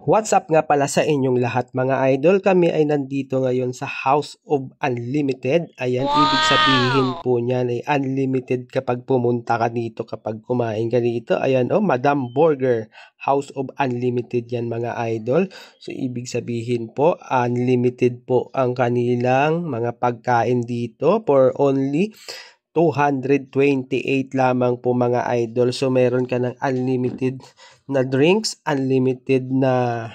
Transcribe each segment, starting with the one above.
What's up nga pala sa inyong lahat mga idol? Kami ay nandito ngayon sa House of Unlimited. Ayan, ibig sabihin po niyan ay unlimited kapag pumunta ka dito, kapag kumain ka dito. Ayan, Madam Burger, House of Unlimited yan mga idol. So, ibig sabihin po, unlimited po ang kanilang mga pagkain dito for only 228 lamang po mga idol. So, meron ka ng unlimited na drinks, unlimited na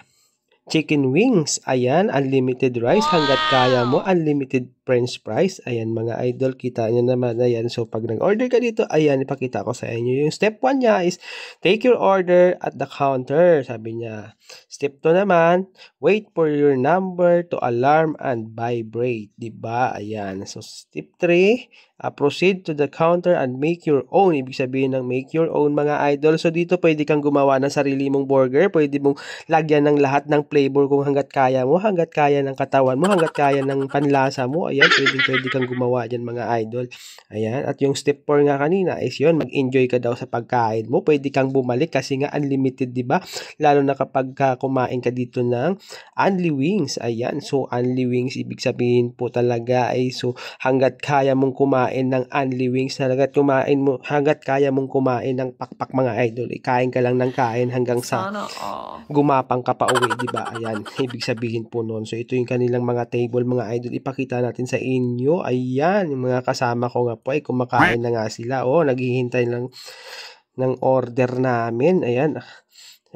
chicken wings, ayan, unlimited rice hangga't kaya mo, unlimited french fries, ayan mga idol, kita nyo naman, ayan, so pag nag-order ka dito, ayan, ipakita ko sa inyo, yung step 1 niya is, take your order at the counter, sabi niya, step 2 naman, wait for your number to alarm and vibrate, diba, ayan, so step 3, proceed to the counter and make your own, ibig sabihin ng make your own mga idol, so dito pwede kang gumawa ng sarili mong burger, pwede mong lagyan ng lahat ng flavor kung hangga't kaya mo, hangga't kaya ng katawan mo, hangga't kaya ng panlasa mo, ayan, pwede kang gumawa dyan mga idol. Ayan, at yung step 4 nga kanina is yun, mag-enjoy ka daw sa pagkain mo, pwede kang bumalik kasi nga unlimited, di ba? Lalo na kapag kumain ka dito ng Unli Wings, ayan, so Unli Wings, ibig sabihin po talaga ay so hangga't kaya mong kumain ng Unli Wings, hangga't kaya mong kumain ng pakpak mga idol, kain ka lang ng kain hanggang sa gumapang ka pa uwi, di ba? Ayan, ibig sabihin po noon. So, ito yung kanilang mga table, mga idol. Ipakita natin sa inyo. Ayan, yung mga kasama ko nga po ay kumakain na nga sila. Naghihintay lang ng order namin. Ayan.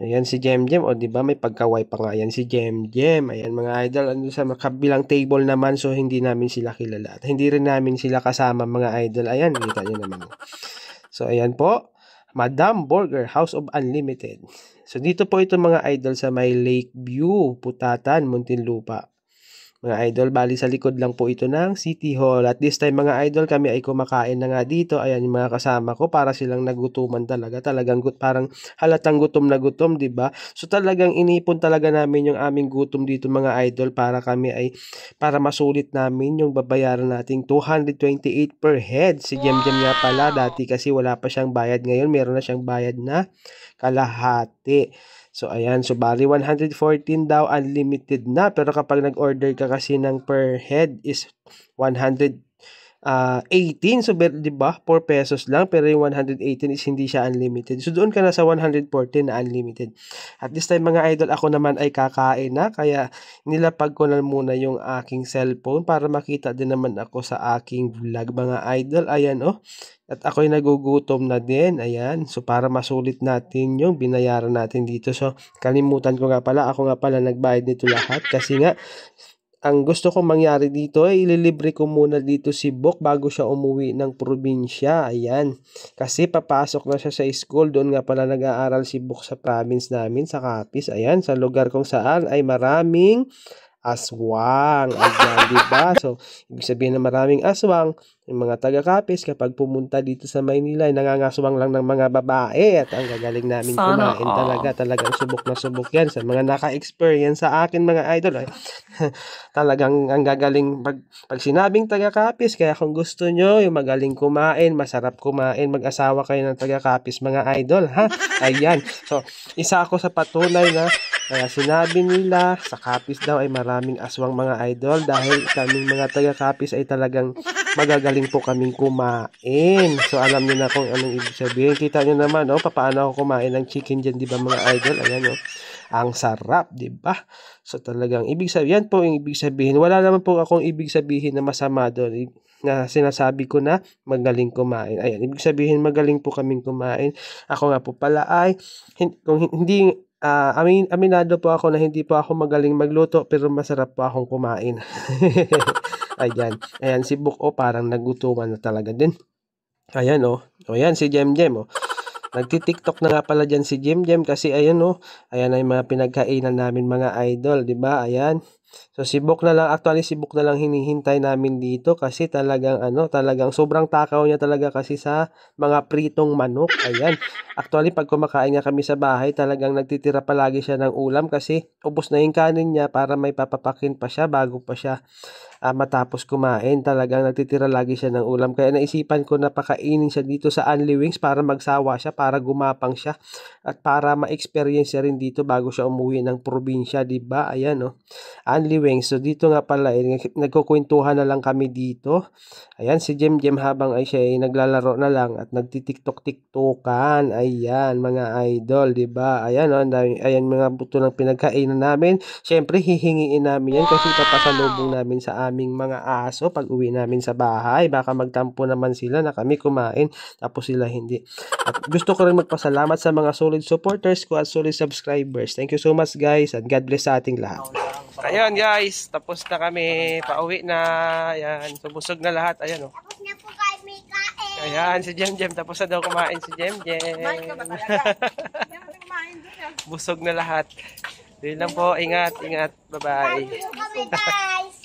Ayan si Jemjem. Di ba? May pagkaway pa nga. Ayan si Jemjem. Ayan, mga idol. Ano sa kabilang table naman. So, hindi namin sila kilala. At hindi rin namin sila kasama, mga idol. Ayan, kita nyo naman. So, ayan po. Madam Burger, House of Unlimited. So, dito po ito mga idol sa may Lakeview, Putatan, Muntinlupa. Mga idol, bali sa likod lang po ito ng City Hall. At this time mga idol, kami ay kumakain na nga dito. Ayan yung mga kasama ko, para silang nagutuman talaga. Talagang parang halatang gutom na gutom, di ba? So talagang inipon talaga namin yung aming gutom dito mga idol, para masulit namin yung babayaran nating 228 per head. Si Jemjem nga pala, dati kasi wala pa siyang bayad. Ngayon meron na siyang bayad na kalahati. So, ayan. So, bali 114 daw, unlimited na. Pero kapag nag-order ka kasi ng per head is 118. So, di ba? 4 pesos lang. Pero yung 118 is hindi siya unlimited. So, doon ka na sa 114 na unlimited. At this time, mga idol, ako naman ay kakain na. Kaya, nilapag ko na muna yung aking cellphone para makita din naman ako sa aking vlog, mga idol. Ayan, At ako'y nagugutom na din. Ayan. So, para masulit natin yung binayaran natin dito. So, kalimutan ko nga pala. Ako nga pala nagbayad nito lahat. Kasi nga, ang gusto kong mangyari dito ay ililibre ko muna dito si Bok bago siya umuwi ng probinsya. Ayan. Kasi papasok na siya sa school. Doon nga pala nag-aaral si Bok sa province namin, sa Capiz. Ayan. Sa lugar kung saan ay maraming aswang. Ayan, diba? So, ibig sabihin na maraming aswang, yung mga taga-Capiz, kapag pumunta dito sa Maynila, ay nangangaswang lang ng mga babae. At ang gagaling namin kumain talaga. Talagang subok na subok yan. Sa mga naka-experience sa akin, mga idol, ay talagang ang gagaling pag sinabing taga-Capiz. Kaya kung gusto nyo, yung magaling kumain, masarap kumain, mag-asawa kayo ng taga-Capiz, mga idol, ha? Ayan. So, isa ako sa patunay na kaya sinabi nila sa Capiz daw ay maraming aswang, mga idol, dahil kaming mga taga-Capiz ay talagang magagaling po kaming kumain. So alam niyo na kung anong ibig sabihin. Kita niyo naman paano ako kumain ng chicken dyan, di ba mga idol? Ayan ang sarap, di ba? So talagang ibig sabihin, yan po yung ibig sabihin. Wala naman po akong ibig sabihin na masama doon, na sinasabi ko na magaling kumain. Ayan, ibig sabihin magaling po kaming kumain. Ako nga po pala ay kung hindi aminado po ako na hindi po ako magaling magluto, pero masarap po akong kumain. Ayan si Buk, parang nagutuman na talaga din. Ayan, ayan si Jemjem, nagti-TikTok na nga pala dyan si Jemjem kasi ayan, ayan ay mga pinagkainan namin, mga idol, di ba? Ayan. So si Bok na lang, actually si Bok na lang hinihintay namin dito kasi talagang talagang sobrang takaw niya talaga kasi sa mga pritong manok. Ayan. Actually pag kumakain nga kami sa bahay, talagang nagtitira palagi siya ng ulam kasi ubos na yung kanin niya para may papapakin pa siya bago pa siya matapos kumain. Talagang nagtitira lagi siya ng ulam. Kaya naisipan ko na pakainin siya dito sa Unli Wings para magsawa siya, para gumapang siya at para ma-experience niya rin dito bago siya umuwi ng probinsya, 'di ba? Ayan, no. Unli Wings. So dito nga pala nagkukwentuhan na lang kami dito. Ayan si Jem habang ay siya ay naglalaro na lang at nagtitiktok-tiktokan. Ayan mga idol, 'di ba? Ayan oh, ayan mga buto ng pinagkainan namin. Siyempre hihingiin namin yan kasi papasalubong namin sa aming mga aso pag uwi namin sa bahay. Baka magtampo naman sila na kami kumain tapos sila hindi. At gusto ko rin magpasalamat sa mga solid supporters ko at solid subscribers. Thank you so much guys and God bless sa ating lahat. Ayun guys, tapos na kami. Pauwi na. Ayan, so busog na lahat. Ayan oh. Tapos na po kayo may kain. Ayan, si Jem. Tapos na daw kumain si Jem. Kumain ka ba talaga? Busog na lahat. Yun lang po. Ingat. Bye-bye. Kain po kami guys.